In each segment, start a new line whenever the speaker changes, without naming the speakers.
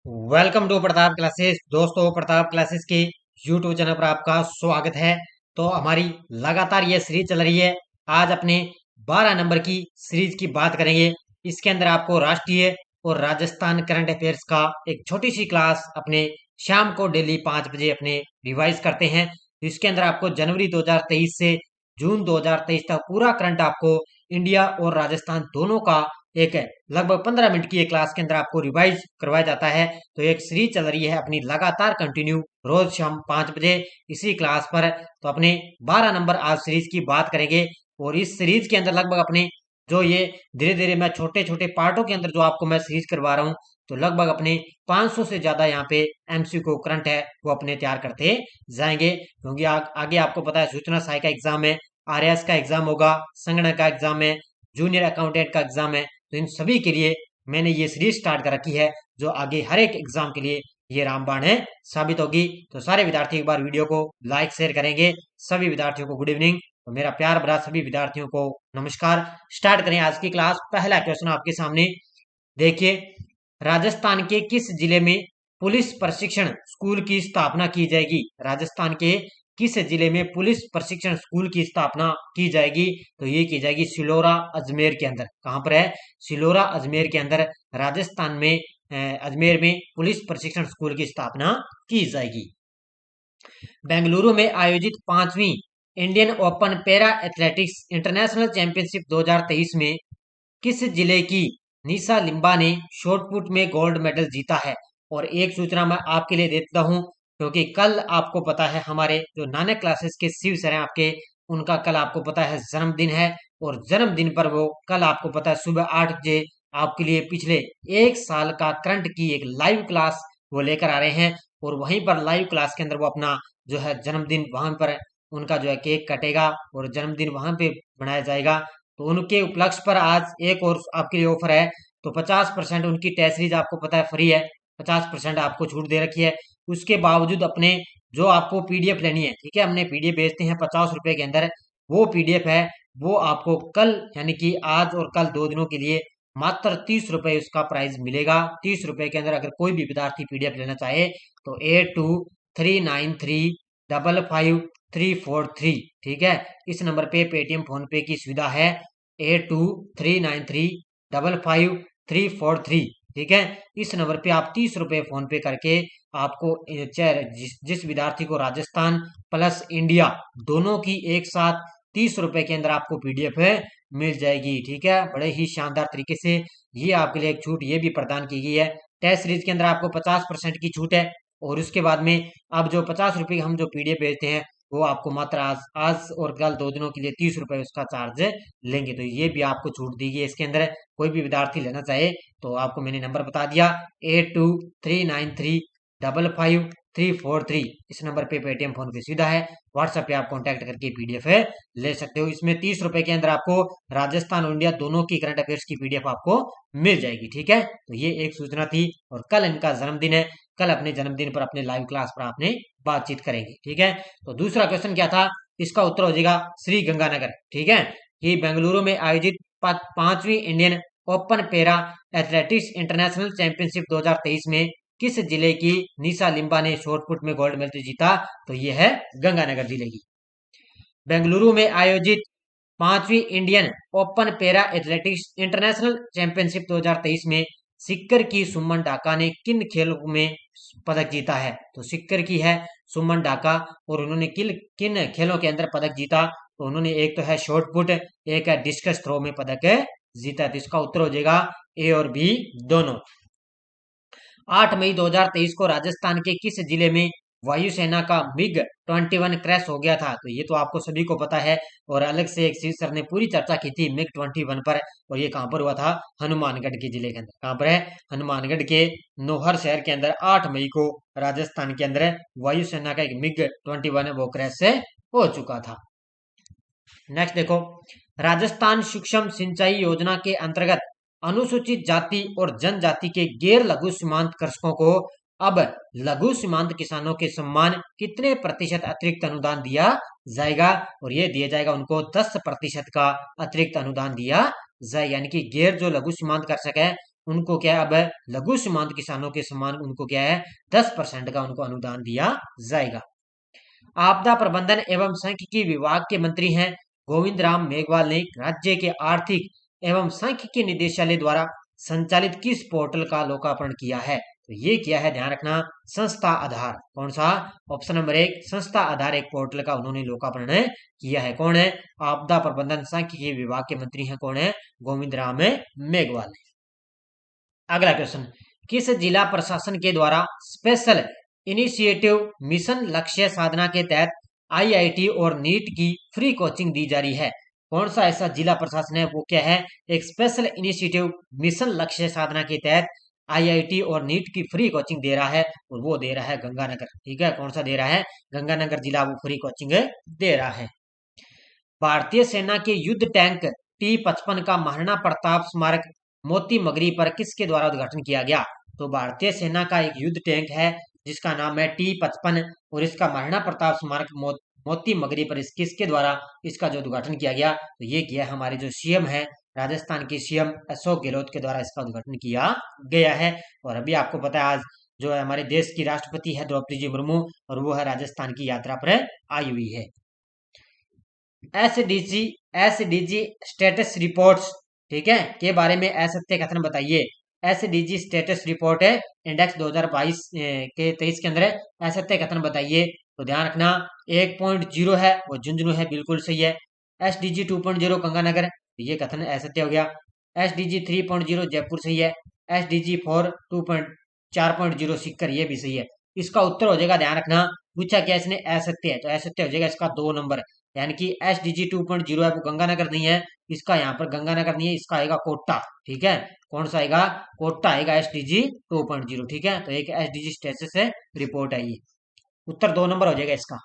Welcome to Pratap classes. दोस्तों, Pratap classes के YouTube channel पर आपका स्वागत है। तो हमारी लगातार ये सीरीज चल रही है। आज अपने 12 नंबर की सीरीज की बात करेंगे। इसके अंदर आपको राष्ट्रीय और राजस्थान करंट अफेयर्स का एक छोटी सी क्लास अपने शाम को डेली 5 बजे अपने रिवाइज करते हैं। इसके अंदर आपको जनवरी 2023 से जून 2023 तक पूरा करंट आपको इंडिया और राजस्थान दोनों का एक लगभग 15 मिनट की एक क्लास के अंदर आपको रिवाइज करवाया जाता है। तो एक सीरीज चल रही है अपनी लगातार कंटिन्यू, रोज शाम 5 बजे इसी क्लास पर। तो अपने 12 नंबर आज सीरीज की बात करेंगे। और इस सीरीज के अंदर लगभग अपने जो ये धीरे धीरे मैं छोटे छोटे पार्टों के अंदर जो आपको मैं सीरीज करवा रहा हूँ, तो लगभग अपने 500 से ज्यादा यहाँ पे एमसीक्यू करंट है वो अपने तैयार करते जाएंगे। क्योंकि आगे आपको पता है सूचना सहायक का एग्जाम है, आरएएस का एग्जाम होगा, संगणक का एग्जाम है, जूनियर अकाउंटेंट का एग्जाम है। तो इन सभी के लिए मैंने ये सीरीज स्टार्ट कर रखी है जो आगे हर एक एग्जाम के लिए ये रामबाण है साबित होगी। तो सारे विद्यार्थी एक बार वीडियो को लाइक शेयर करेंगे। सभी विद्यार्थियों को गुड इवनिंग और मेरा प्यार भरा सभी विद्यार्थियों को नमस्कार। स्टार्ट करें आज की क्लास। पहला क्वेश्चन आपके सामने देखिए, राजस्थान के किस जिले में पुलिस प्रशिक्षण स्कूल की स्थापना की जाएगी? राजस्थान के किस जिले में पुलिस प्रशिक्षण स्कूल की स्थापना की जाएगी? तो ये की जाएगी सिलोरा अजमेर के अंदर। कहां पर है? सिलोरा अजमेर के अंदर राजस्थान में अजमेर में पुलिस प्रशिक्षण स्कूल की स्थापना की जाएगी। बेंगलुरु में आयोजित 5वीं Indian open para athletics international championship 2023 में किस जिले की निशा लिम्बा ने शॉटपुट में गोल्ड मेडल जीता है? और एक सूचना मैं आपके लिए देता हूं, क्योंकि कल आपको पता है हमारे जो नानक क्लासेस के शिव सर हैं आपके, उनका कल आपको पता है जन्मदिन है। और जन्मदिन पर वो कल आपको पता है सुबह 8 बजे आपके लिए पिछले एक साल का करंट की एक लाइव क्लास वो लेकर आ रहे हैं। और वहीं पर लाइव क्लास के अंदर वो अपना जो है जन्मदिन वहां पर उनका जो है केक कटेगा और जन्मदिन वहां पे मनाया जाएगा। तो उनके उपलक्ष्य पर आज एक और आपके लिए ऑफर है। तो 50% उनकी टेस्ट सीरीज आपको पता है फ्री है, 50% आपको छूट दे रखी है। उसके बावजूद अपने जो आपको पीडीएफ लेनी है, ठीक है, हमने पीडीएफ भेजते हैं 50 रुपए के अंदर। वो पीडीएफ है वो आपको कल यानी कि आज और कल 2 दिनों के लिए मात्र 30 रुपए उसका प्राइस मिलेगा। 30 रुपए के अंदर अगर कोई भी विद्यार्थी पीडीएफ लेना चाहे तो 8239355343, ठीक है, इस नंबर पे पेटीएम फोन पे की सुविधा है। 8239355343, ठीक है, इस नंबर पे आप 30 रुपए फोन पे करके आपको जिस विद्यार्थी को राजस्थान प्लस इंडिया दोनों की एक साथ 30 रुपए के अंदर आपको पीडीएफ है मिल जाएगी। ठीक है, बड़े ही शानदार तरीके से ये आपके लिए एक छूट ये भी प्रदान की गई है। टेस्ट सीरीज के अंदर आपको 50% की छूट है। और उसके बाद में अब जो 50 रुपए हम जो पीडीएफ भेजते हैं वो आपको मात्र आज आज और कल 2 दिनों के लिए 30 रुपए उसका चार्ज लेंगे। तो ये भी आपको छूट दी गई है इसके अंदर। कोई भी विद्यार्थी लेना चाहे तो आपको मैंने नंबर बता दिया, 8239355343, इस नंबर पे पेटीएम फोन की सुविधा है। व्हाट्सएप पे आप कांटेक्ट करके पीडीएफ है ले सकते हो। इसमें 30 रुपए के अंदर आपको राजस्थान और इंडिया दोनों की करंट अफेयर्स की पीडीएफ आपको मिल जाएगी। ठीक है, तो ये एक सूचना थी। और कल इनका जन्मदिन है, कल अपने जन्मदिन पर अपने लाइव क्लास पर आपने बातचीत करेंगे। ठीक है, तो दूसरा क्वेश्चन क्या था? इसका उत्तर हो जाएगा श्री गंगानगर। ठीक है, कि बेंगलुरु में आयोजित 5वीं Indian open para athletics international championship 2023 में किस जिले की निशा लिम्बा ने शॉटपुट में गोल्ड मेडल जीता? तो यह है गंगानगर जिले की। बेंगलुरु में आयोजित 5वीं Indian open para athletics international championship 2023 में सिक्कर की सुमन ढाका ने किन खेलों में पदक जीता है? तो सिक्कर की है सुमन ढाका और उन्होंने किन किन खेलों के अंदर पदक जीता? तो उन्होंने एक तो है शॉर्ट पुट, एक है डिस्कस थ्रो में पदक जीता। तो इसका उत्तर हो जाएगा ए और बी दोनों। 8 मई 2023 को राजस्थान के किस जिले में वायुसेना का मिग 21 क्रैश हो गया था? तो ये तो आपको सभी को पता है और अलग से एक शीर्ष सर ने पूरी चर्चा की थी मिग 21 पर। और ये कहां पर हुआ था? हनुमानगढ़ के जिले के अंदर। कहां पर है? हनुमानगढ़ के नौहर शहर के अंदर 8 मई को राजस्थान के अंदर वायुसेना का एक मिग 21 वो क्रैश से हो चुका था। नेक्स्ट देखो, राजस्थान सूक्ष्म सिंचाई योजना के अंतर्गत अनुसूचित जाति और जनजाति के गैर लघु सीमांत कृषकों को अब लघु सीमांत किसानों के सम्मान कितने प्रतिशत अतिरिक्त अनुदान दिया जाएगा? और ये दिया जाएगा उनको 10% का अतिरिक्त अनुदान दिया जाए। यानी कि गैर जो लघु सीमांत कृषक है उनको क्या है, अब लघु सीमांत किसानों के समान उनको क्या है 10% का उनको अनुदान दिया जाएगा। आपदा प्रबंधन एवं सांख्यिकी विभाग के मंत्री हैं गोविंद राम मेघवाल ने राज्य के आर्थिक एवं सांख्यिकी निदेशालय द्वारा संचालित किस पोर्टल का लोकार्पण किया है? तो ये किया है, ध्यान रखना, संस्था आधार। कौन सा? ऑप्शन नंबर 1 संस्था आधार एक पोर्टल का उन्होंने लोकार्पण किया है। कौन है? आपदा प्रबंधन सांख्यिकी विभाग के मंत्री हैं, कौन है? गोविंद राम मेघवाल। अगला क्वेश्चन, किस जिला प्रशासन के द्वारा स्पेशल इनिशिएटिव मिशन लक्ष्य साधना के तहत आईआईटी और नीट की फ्री कोचिंग दी जा रही है? कौन सा ऐसा जिला प्रशासन है, वो क्या है? एक स्पेशल इनिशिएटिव मिशन लक्ष्य साधना के तहत आईआईटी और नीट की फ्री कोचिंग दे रहा है, और वो दे रहा है गंगानगर। ठीक है, कौन सा दे रहा है? गंगानगर जिला वो फ्री कोचिंग दे रहा है। भारतीय सेना के युद्ध टैंक T-55 का महाराणा प्रताप स्मारक मोती मगरी पर किसके द्वारा उद्घाटन किया गया? तो भारतीय सेना का एक युद्ध टैंक है जिसका नाम है T-55, और इसका महाराणा प्रताप स्मारक मोती मगरी पर किसके द्वारा इसका जो उद्घाटन किया गया? तो ये किया हमारे जो सीएम है, राजस्थान के सीएम अशोक गहलोत के द्वारा इसका उद्घाटन किया गया है। और अभी आपको पता है आज जो है हमारे देश की राष्ट्रपति है द्रौपदी जी मुर्मू, और वो है राजस्थान की यात्रा पर आई हुई है। एसडीजी स्टेटस रिपोर्ट्स, ठीक है, के बारे में असत्य कथन बताइए। एसडीजी स्टेटस रिपोर्ट है इंडेक्स 2022 के 23 के अंदर असत्य कथन बताइए। तो ध्यान रखना 1.0 है वो झुंझुनू है, बिल्कुल सही है। एसडीजी 2.0 गंगानगर, ये कथन असत्य हो गया। एसडीजी 3.0 जयपुर सही है। एसडीजी 4.0 सीकर, ये भी सही है। इसका उत्तर हो जाएगा, ध्यान रखना, पूछा क्या इसने असत्य है, तो असत्य हो जाएगा इसका 2 नंबर, यानी कि एसडीजी 2.0 है वो गंगानगर नहीं है, इसका यहाँ पर गंगानगर नहीं है, इसका आएगा कोटा। ठीक है, कौन सा आएगा? कोटा आएगा एसडीजी 2.0। ठीक है, तो एक एसडीजी स्टेटस है रिपोर्ट है ये, उत्तर 2 नंबर हो जाएगा इसका।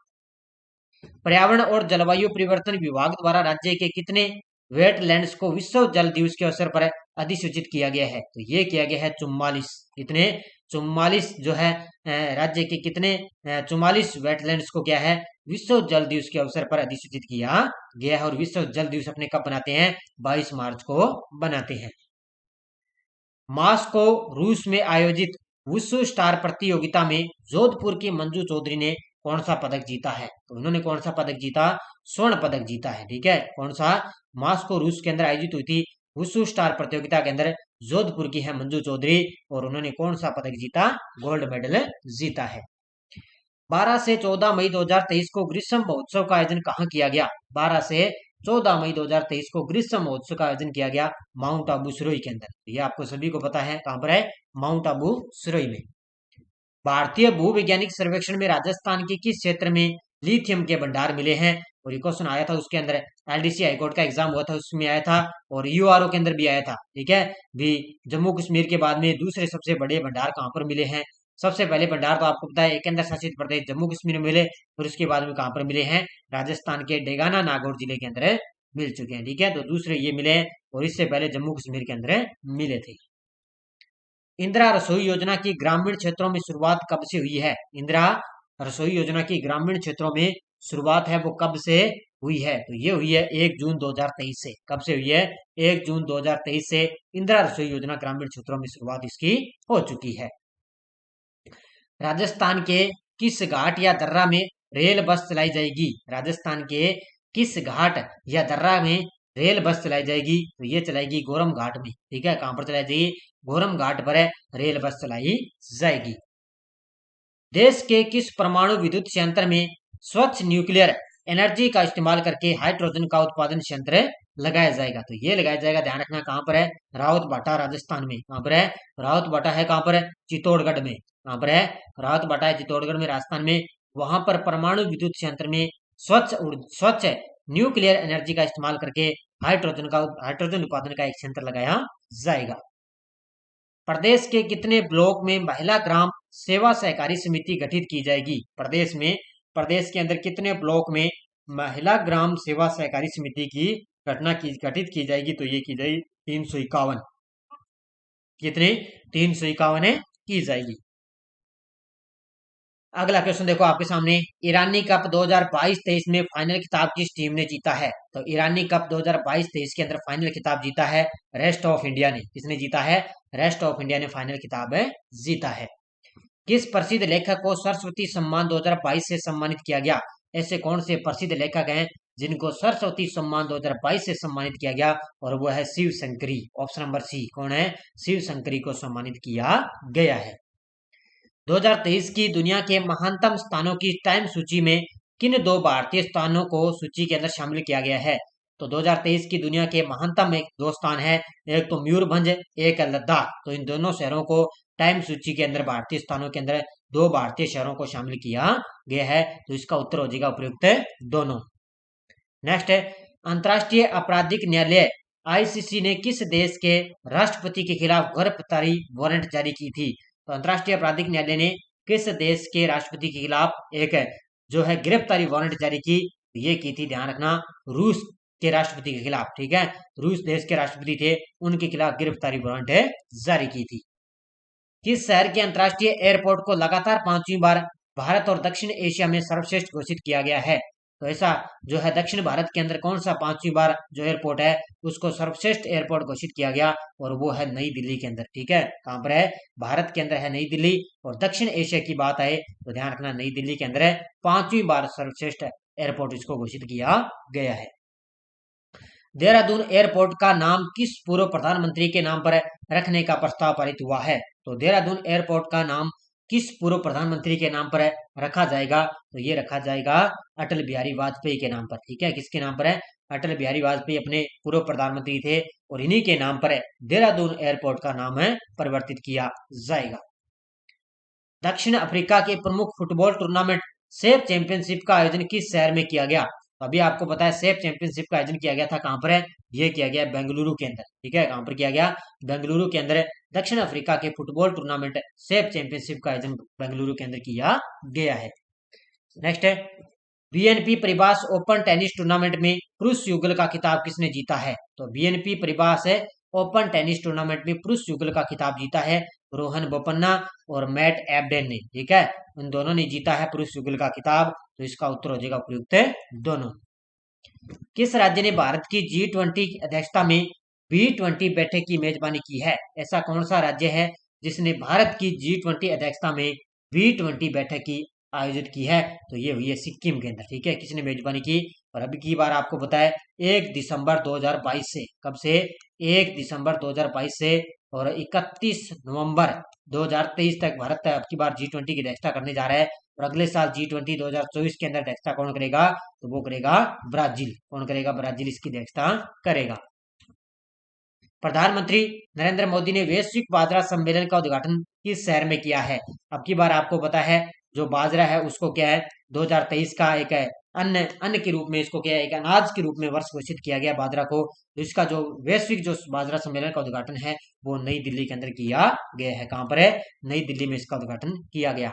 पर्यावरण और जलवायु परिवर्तन विभाग द्वारा राज्य के कितने वेटलैंड्स को विश्व जल दिवस के अवसर पर अधिसूचित किया गया है? तो ये किया गया है 44। कितने? 44 जो है राज्य के कितने 44 वेटलैंड्स को क्या है विश्व जल दिवस के अवसर पर अधिसूचित किया गया है। और विश्व जल दिवस अपने कब बनाते हैं? 22 मार्च को बनाते हैं। मॉस्को रूस में आयोजित वुशु स्टार प्रतियोगिता में जोधपुर की मंजू चौधरी ने कौन सा पदक जीता है? तो उन्होंने कौन सा पदक जीता? स्वर्ण पदक जीता है। ठीक है, कौन सा? मॉस्को रूस के अंदर आयोजित हुई थी वुशु स्टार प्रतियोगिता के अंदर जोधपुर की है मंजू चौधरी, और उन्होंने कौन सा पदक जीता? गोल्ड मेडल जीता है। 12 से 14 मई 2023 को ग्रीष्म महोत्सव का आयोजन कहाँ किया गया? 12 से 14 मई 2023 को ग्रीष्म महोत्सव का आयोजन किया गया माउंट आबू सिरोही के अंदर। ये आपको सभी को पता है, कहां पर है? माउंट आबू सिरोही में। भारतीय भूवैज्ञानिक सर्वेक्षण में राजस्थान के किस क्षेत्र में लिथियम के भंडार मिले हैं? और ये क्वेश्चन आया था उसके अंदर, एलडीसी हाईकोर्ट का एग्जाम हुआ था उसमें आया था, और यूआरओ के अंदर भी आया था। ठीक है, भी जम्मू कश्मीर के बाद में दूसरे सबसे बड़े भंडार कहां पर मिले हैं? सबसे पहले भंडार तो आपको पता है केंद्र शासित प्रदेश जम्मू कश्मीर में मिले, और उसके बाद में कहां पर मिले हैं? राजस्थान के डेगाना नागौर जिले के अंदर मिल चुके हैं। ठीक है, तो दूसरे ये मिले हैं, और इससे पहले जम्मू कश्मीर के अंदर मिले थे। इंदिरा रसोई योजना की ग्रामीण क्षेत्रों में शुरुआत कब से हुई है? इंदिरा रसोई योजना की ग्रामीण क्षेत्रों में शुरुआत है वो कब से हुई है? तो ये हुई है 1 जून 2023 से। कब से हुई है? 1 जून 2023 से इंदिरा रसोई योजना ग्रामीण क्षेत्रों में शुरुआत इसकी हो चुकी है। राजस्थान के किस घाट या दर्रा में रेल बस चलाई जाएगी? राजस्थान के किस घाट या दर्रा में रेल बस चलाई जाएगी? तो ये चलाएगी गोरम घाट में। ठीक है, कहां पर चलाई जाएगी? गोरम घाट पर रेल बस चलाई जाएगी। देश के किस परमाणु विद्युत संयंत्र में स्वच्छ न्यूक्लियर एनर्जी का इस्तेमाल करके हाइड्रोजन का उत्पादन संयंत्र लगाया जाएगा? तो ये लगाया जाएगा, ध्यान रखना, कहां पर है? रावत बाटा राजस्थान में। कहां पर है? रावत बाटा है कहां पर? चित्तौड़गढ़ में। कहां पर है? रावत बाटा है चित्तौड़गढ़ में, राजस्थान में। वहां पर परमाणु विद्युत संयंत्र में स्वच्छ न्यूक्लियर एनर्जी का इस्तेमाल करके हाइड्रोजन उत्पादन का एक संयंत्र लगाया जाएगा। प्रदेश के कितने ब्लॉक में महिला ग्राम सेवा सहकारी समिति गठित की जाएगी? प्रदेश के अंदर कितने ब्लॉक में महिला ग्राम सेवा सहकारी समिति की गठित की जाएगी? तो ये की जाएगी 351। कितने? 351 की जाएगी। अगला क्वेश्चन देखो आपके सामने। ईरानी कप 2022-23 में फाइनल खिताब किस टीम ने जीता है? तो ईरानी कप 2022-23 के अंदर फाइनल खिताब जीता है रेस्ट ऑफ इंडिया ने। किसने जीता है? रेस्ट ऑफ इंडिया ने फाइनल खिताब जीता है। किस प्रसिद्ध लेखक को सरस्वती सम्मान 2022 से सम्मानित किया गया? ऐसे कौन से प्रसिद्ध लेखक हैं जिनको सरस्वती सम्मान 2022 से सम्मानित किया गया? और वो है Shiv Shankari. Option number C. कौन है? शिव शंकरी को सम्मानित किया गया है। 2023 की दुनिया के महानतम स्थानों की टाइम सूची में किन दो भारतीय स्थानों को सूची के अंदर शामिल किया गया है? तो 2023 की दुनिया के महानतम एक दो स्थान है, एक तो मयूरभंज, एक है लद्दाख। तो इन दोनों शहरों को टाइम सूची के अंदर भारतीय स्थानों के अंदर दो भारतीय शहरों को शामिल किया गया है। तो इसका उत्तर हो जाएगा उपयुक्त दोनों। नेक्स्ट है, अंतर्राष्ट्रीय आपराधिक न्यायालय आईसीसी ने किस देश के राष्ट्रपति के खिलाफ गिरफ्तारी वारंट जारी की थी? तो अंतर्राष्ट्रीय आपराधिक न्यायालय ने किस देश के राष्ट्रपति के खिलाफ एक जो है गिरफ्तारी वारंट जारी की? ये की थी, ध्यान रखना, रूस के राष्ट्रपति के खिलाफ। ठीक है, रूस देश के राष्ट्रपति थे, उनके खिलाफ गिरफ्तारी वारंट जारी की थी। किस शहर के अंतर्राष्ट्रीय एयरपोर्ट को लगातार 5वीं बार भारत और दक्षिण एशिया में सर्वश्रेष्ठ घोषित किया गया है? तो ऐसा जो है दक्षिण भारत के अंदर कौन सा 5वीं बार जो एयरपोर्ट है उसको सर्वश्रेष्ठ एयरपोर्ट घोषित किया गया? और वो है नई दिल्ली के अंदर। ठीक है, कहां पर है? भारत के अंदर है नई दिल्ली। और दक्षिण एशिया की बात आए तो ध्यान रखना, नई दिल्ली के अंदर है 5वीं बार सर्वश्रेष्ठ एयरपोर्ट इसको घोषित किया गया है। देहरादून एयरपोर्ट का नाम किस पूर्व प्रधानमंत्री के नाम पर रखने का प्रस्ताव पारित हुआ है? तो देहरादून एयरपोर्ट का नाम किस पूर्व प्रधानमंत्री के नाम पर रखा जाएगा? तो ये रखा जाएगा अटल बिहारी वाजपेयी के नाम पर। ठीक है, किसके नाम पर है? अटल बिहारी वाजपेयी अपने पूर्व प्रधानमंत्री थे और इन्हीं के नाम पर देहरादून एयरपोर्ट का नाम परिवर्तित किया जाएगा। दक्षिण अफ्रीका के प्रमुख फुटबॉल टूर्नामेंट सेफ चैंपियनशिप का आयोजन किस शहर में किया गया? अभी आपको पता है सेफ चैंपियनशिप का आयोजन किया गया था, कहां पर है? ये किया गया बेंगलुरु के अंदर। ठीक है, कहां पर किया गया? बेंगलुरु के अंदर दक्षिण अफ्रीका के फुटबॉल टूर्नामेंट सेफ चैंपियनशिप का आयोजन बेंगलुरु के अंदर किया गया है। नेक्स्ट है, BNP Paribas open tennis tournament में पुरुष युगल का खिताब किसने जीता है? तो BNP Paribas open tennis tournament में पुरुष युगल का खिताब जीता है रोहन बोपन्ना और मैट एबडेन ने। ठीक है, उन दोनों ने जीता है पुरुष युगल का खिताब। तो इसका उत्तर हो जाएगा उपयुक्त दोनों। किस राज्य ने भारत की G20 अध्यक्षता में B20 बैठक की मेजबानी की है? ऐसा कौन सा राज्य है जिसने भारत की G20 अध्यक्षता में B20 बैठक की आयोजित की है? तो ये हुई है सिक्किम के अंदर। ठीक है, किसने मेजबानी की? और अभी की बार आपको पता है 1 दिसंबर 2022 से, कब से? 1 दिसंबर 2022 से और 31 नवंबर 2023 तक भारत अब की बार G20 की अध्यक्षता करने जा रहा है। और अगले साल G20 2024 के अंदर अध्यक्षता कौन करेगा? तो वो करेगा ब्राजील। कौन करेगा? ब्राजील इसकी अध्यक्षता करेगा। प्रधानमंत्री नरेंद्र मोदी ने वैश्विक बाजरा सम्मेलन का उद्घाटन किस शहर में किया है? अब की बार आपको पता है जो बाजरा है उसको क्या है 2023 का एक है अन्न के रूप में, इसको क्या है एक अनाज के रूप में वर्ष घोषित किया गया बाजरा को। तो इसका जो वैश्विक जो बाजरा सम्मेलन का उद्घाटन है वो नई दिल्ली के अंदर किया गया है। कहां पर है? नई दिल्ली में इसका उद्घाटन किया गया।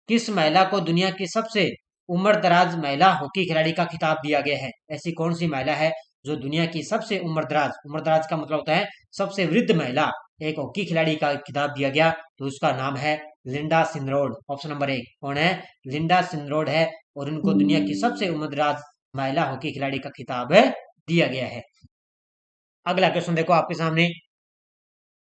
किस महिला को दुनिया की सबसे उम्रदराज महिला हॉकी खिलाड़ी का खिताब दिया गया है? ऐसी कौन सी महिला है जो दुनिया की सबसे उम्रदराज का मतलब होता है सबसे वृद्ध महिला, एक हॉकी खिलाड़ी का खिताब दिया गया? तो उसका नाम है लिंडा सिनरोड। ऑप्शन नंबर 1 कौन है? लिंडा सिनरोड है और उनको दुनिया की सबसे उम्रदराज महिला हॉकी खिलाड़ी का खिताब दिया गया है। अगला क्वेश्चन देखो आपके सामने।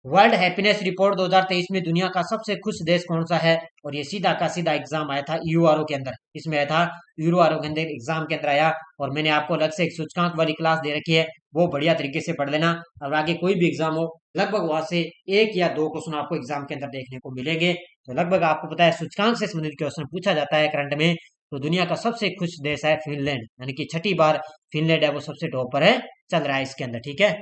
वर्ल्ड हैप्पीनेस रिपोर्ट 2023 में दुनिया का सबसे खुश देश कौन सा है? और ये सीधा का सीधा एग्जाम आया था यूआरओ के अंदर। इसमें आया था यूआरओ के अंदर, एग्जाम के अंदर आया। और मैंने आपको अलग से एक सूचकांक वाली क्लास दे रखी है, वो बढ़िया तरीके से पढ़ लेना। और आगे कोई भी एग्जाम हो लगभग वहां से 1 या 2 क्वेश्चन आपको एग्जाम के अंदर देखने को मिलेंगे। तो लगभग आपको पता है सूचकांक से संबंधित क्वेश्चन पूछा जाता है करंट में। तो दुनिया का सबसे खुश देश है फिनलैंड, यानी कि 6ठी बार फिनलैंड है वो सबसे टॉप पर है चल रहा है इसके अंदर। ठीक है,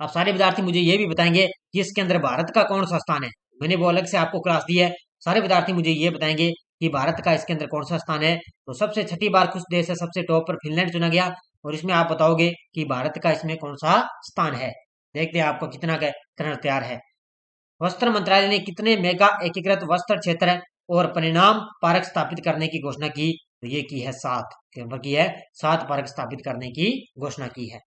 अब सारे विद्यार्थी मुझे ये भी बताएंगे कि इसके अंदर भारत का कौन सा स्थान है। मैंने वो अलग से आपको क्लास दी है। सारे विद्यार्थी मुझे ये बताएंगे कि भारत का इसके अंदर कौन सा स्थान है। तो सबसे 6ठी बार खुश देश है, सबसे टॉप पर फिनलैंड चुना गया। और इसमें आप बताओगे कि भारत का इसमें कौन सा स्थान है। देखते हैं आपको कितना करंट तैयार है। वस्त्र मंत्रालय ने कितने मेगा एकीकृत वस्त्र क्षेत्र और परिणाम पार्क स्थापित करने की घोषणा की? तो ये की है 7 की है 7 पार्क स्थापित करने की घोषणा की है।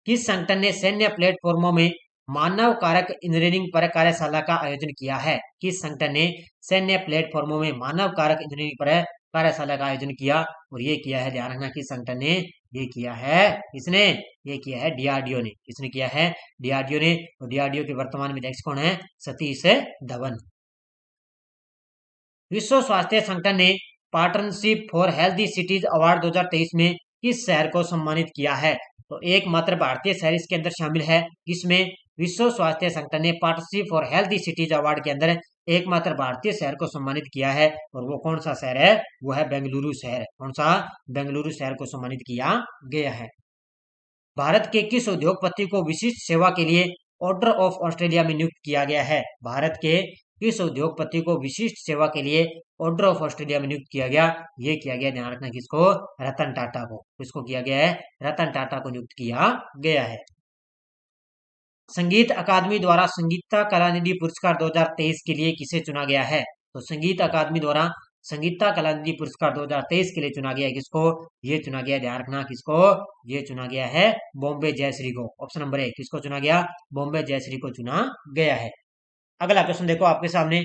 किस संगठन ने सैन्य प्लेटफॉर्मों में मानव कारक इंजीनियरिंग पर कार्यशाला का आयोजन किया है? किस संगठन ने सैन्य प्लेटफॉर्मों में मानव कारक इंजीनियरिंग पर कार्यशाला का आयोजन किया? और ये किया है, ध्यान रखना, किस संगठन ने ये किया है? इसने ये किया है डीआरडीओ ने। किसने किया है? डीआरडीओ ने। और डीआरडीओ के वर्तमान में अध्यक्ष कौन है? सतीश धवन। विश्व स्वास्थ्य संगठन ने partnership for healthy cities award 2023 में किस शहर को सम्मानित किया है? तो एकमात्र भारतीय शहर इसके अंदर शामिल है। इसमें विश्व स्वास्थ्य संगठन ने partnership for healthy cities award के अंदर एकमात्र भारतीय शहर को सम्मानित किया है। और वो कौन सा शहर है? वो है बेंगलुरु शहर। कौन सा? बेंगलुरु शहर को सम्मानित किया गया है। भारत के किस उद्योगपति को विशिष्ट सेवा के लिए ऑर्डर ऑफ ऑस्ट्रेलिया में नियुक्त किया गया है? भारत के किस उद्योगपति को विशिष्ट सेवा के लिए ऑर्डर ऑफ ऑस्ट्रेलिया में नियुक्त किया गया? ये किया गया, ध्यान रखना, किसको? रतन टाटा को। किसको किया गया है? रतन टाटा को नियुक्त किया गया है। संगीत अकादमी द्वारा संगीता कलानिधि पुरस्कार 2023 के लिए किसे चुना गया है? तो संगीत अकादमी द्वारा संगीता कलानिधि पुरस्कार 2023 के लिए चुना गया है। किसको? ये चुना गया, ध्यान रखना, किसको? ये चुना गया है बॉम्बे जयश्री को। ऑप्शन नंबर 1 किसको चुना गया? बॉम्बे जयश्री को चुना गया है। अगला क्वेश्चन देखो आपके सामने।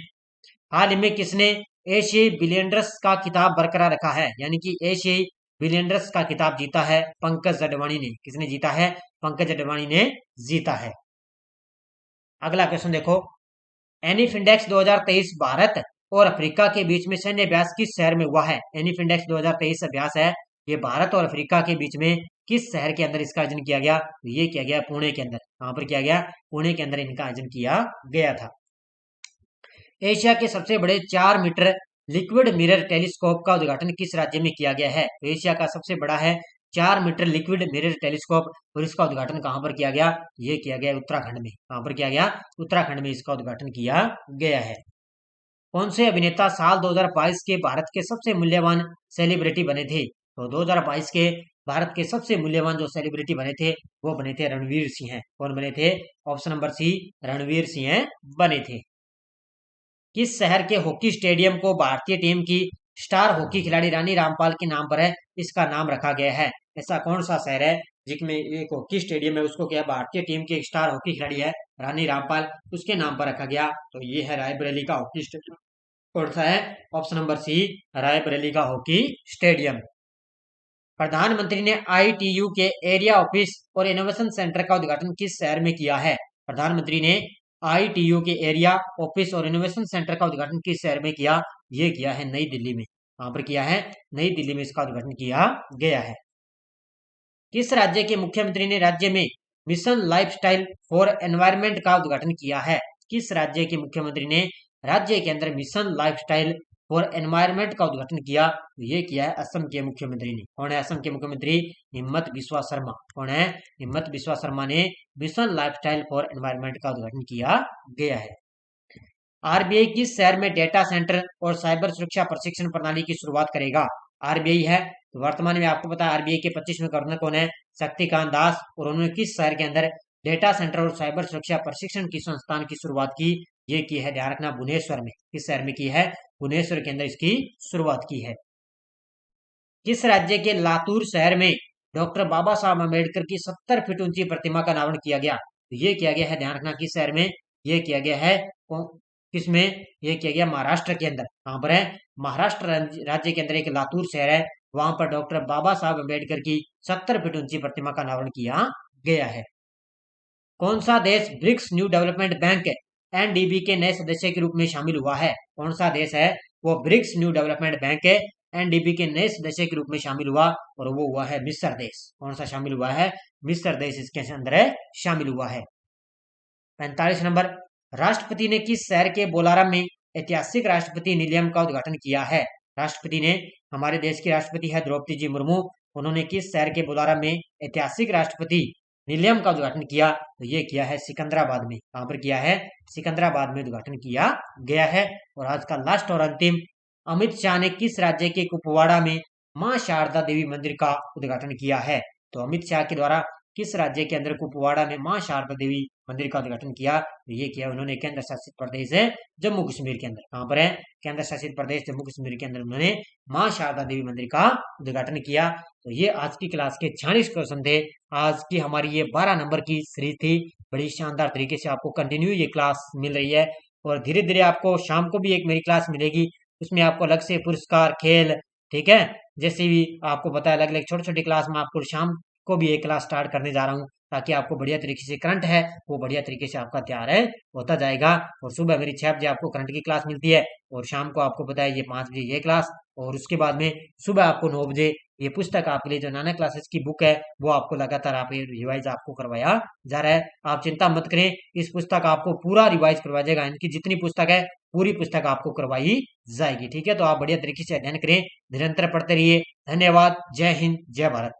हाल ही में किसने एशियाई बिलियनर्स का खिताब बरकरार रखा है? यानी कि एशियाई बिलियनर्स का खिताब जीता है पंकज अडवाणी ने। किसने जीता है? पंकज अडवाणी ने जीता है। अगला क्वेश्चन देखो। एनिफ इंडेक्स 2023 भारत और अफ्रीका के बीच में सैन्य अभ्यास किस शहर में हुआ है? एनिफ इंडेक्स 2023 अभ्यास है, ये भारत और अफ्रीका के बीच में किस शहर के अंदर इसका आयोजन किया गया? ये किया गया पुणे के अंदर। कहां पर किया गया? पुणे के अंदर इनका आयोजन किया गया था। एशिया के सबसे बड़े 4 मीटर लिक्विड मिरर टेलीस्कोप का उद्घाटन किस राज्य में किया गया है? एशिया का सबसे बड़ा है 4 मीटर लिक्विड मिरर टेलीस्कोप, और इसका उद्घाटन कहां पर किया गया? ये किया गया उत्तराखंड में। कहां पर किया गया? उत्तराखंड में इसका उद्घाटन किया गया है। कौन से अभिनेता साल 2022 के भारत के सबसे मूल्यवान सेलिब्रिटी बने थे? तो 2022 के भारत के सबसे मूल्यवान जो सेलिब्रिटी बने थे वो बने थे रणवीर सिंह। कौन बने थे? Option number C, Ranveer Singh बने थे। किस शहर के हॉकी स्टेडियम को भारतीय टीम की स्टार हॉकी खिलाड़ी रानी रामपाल के नाम पर है, इसका नाम रखा गया है? ऐसा कौन सा शहर है जिसमें एक हॉकी स्टेडियम है, उसको क्या भारतीय टीम की एक स्टार हॉकी खिलाड़ी है रानी रामपाल, उसके नाम पर रखा गया? तो ये है रायबरेली का हॉकी स्टेडियम। कौन सा है? ऑप्शन नंबर सी, रायबरेली का हॉकी स्टेडियम। प्रधानमंत्री ने आईटीयू के एरिया ऑफिस और इनोवेशन सेंटर का उद्घाटन किस शहर में किया है? प्रधानमंत्री ने आईटीयू के एरिया ऑफिस और इनोवेशन सेंटर का उद्घाटन किस शहर में किया? ये किया है नई दिल्ली में। कहां पर किया है? नई दिल्ली में इसका उद्घाटन किया गया है। किस राज्य के मुख्यमंत्री ने राज्य में मिशन लाइफस्टाइल फॉर एनवायरमेंट का उद्घाटन किया है? किस राज्य के मुख्यमंत्री ने राज्य के अंदर मिशन लाइफस्टाइल फॉर एनवायरमेंट का उद्घाटन किया? ये किया है असम के मुख्यमंत्री ने। कौन है असम के मुख्यमंत्री? हिम्मत बिस्वा शर्मा। कौन है? हिम्मत बिस्वा शर्मा ने मिशन लाइफस्टाइल फॉर एनवायरमेंट का उद्घाटन किया गया है। आरबीआई किस शहर में डेटा सेंटर और साइबर सुरक्षा प्रशिक्षण प्रणाली की शुरुआत करेगा? आरबीआई है, तो वर्तमान में आपको पता है आरबीआई के 25वें गवर्नर कौन है? शक्तिकांत दास। और उन्होंने किस शहर के अंदर डेटा सेंटर और साइबर सुरक्षा प्रशिक्षण की संस्थान की शुरुआत की? ये की है, ध्यान रखना, भुवनेश्वर में। किस शहर में की है? भुवनेश्वर के अंदर इसकी शुरुआत की है। किस राज्य के लातूर शहर में डॉक्टर बाबा साहब अम्बेडकर की 70 फीट ऊंची प्रतिमा का अनावरण किया गया? ये किया गया है, ध्यान रखना, किस शहर में ये किया गया है? किसमें? ये किया गया महाराष्ट्र के अंदर। कहां पर है? महाराष्ट्र राज्य के अंदर एक लातूर शहर है, वहां पर डॉक्टर बाबा साहब अम्बेडकर की 70 फीट ऊंची प्रतिमा का अनावरण किया गया है। कौन सा देश BRICS new development bank NDB के नए सदस्य के रूप में शामिल हुआ है? कौन सा देश है वो BRICS new development bank NDB के नए सदस्य के रूप में शामिल हुआ? और वो हुआ है मिस्र देश। कौन सा शामिल हुआ है? मिस्र देश इसके अंदर शामिल हुआ है। 45 नंबर। राष्ट्रपति ने किस शहर के बोलाराम में ऐतिहासिक राष्ट्रपति निलयम का उद्घाटन किया है? राष्ट्रपति ने, हमारे देश की राष्ट्रपति है द्रौपदी जी मुर्मू, उन्होंने किस शहर के बोलाराम में ऐतिहासिक राष्ट्रपति निलयम का उद्घाटन किया? तो ये किया है सिकंदराबाद में। कहां पर किया है? सिकंदराबाद में उद्घाटन किया गया है। और आज का लास्ट और अंतिम, अमित शाह ने किस राज्य के कुपवाड़ा में मां शारदा देवी मंदिर का उद्घाटन किया है? तो अमित शाह के द्वारा किस राज्य के अंदर कुपवाड़ा में मां शारदा देवी मंदिर का उद्घाटन किया, तो ये किया उन्होंने केंद्र शासित प्रदेश है जम्मू कश्मीर के अंदर। कहाँ पर है? केंद्र शासित प्रदेश जम्मू कश्मीर के अंदर उन्होंने माँ शारदा देवी मंदिर का उद्घाटन किया। तो ये आज की क्लास के 46 क्वेश्चन थे। आज की हमारी ये 12 नंबर की सीरीज थी। बड़ी शानदार तरीके से आपको कंटिन्यू ये क्लास मिल रही है, और धीरे धीरे आपको शाम को भी एक मेरी क्लास मिलेगी, उसमें आपको अलग से पुरस्कार, खेल, ठीक है, जैसे भी आपको पता है, अलग अलग छोटी छोटी क्लास में आपको शाम को भी एक क्लास स्टार्ट करने जा रहा हूँ, ताकि आपको बढ़िया तरीके से करंट है वो बढ़िया तरीके से आपका तैयार है होता जाएगा। और सुबह मेरी 6 बजे आपको करंट की क्लास मिलती है, और शाम को आपको पता है ये 5 बजे ये क्लास, और उसके बाद में सुबह आपको 9 बजे ये पुस्तक आपके लिए जो नाना क्लासेस की बुक है वो आपको लगातार आप रिवाइज आपको करवाया जा रहा है। आप चिंता मत करें, इस पुस्तक आपको पूरा रिवाइज करवाया जाएगा, इनकी जितनी पुस्तक है पूरी पुस्तक आपको करवाई जाएगी। ठीक है, तो आप बढ़िया तरीके से अध्ययन करें, निरंतर पढ़ते रहिए। धन्यवाद। जय हिंद, जय भारत।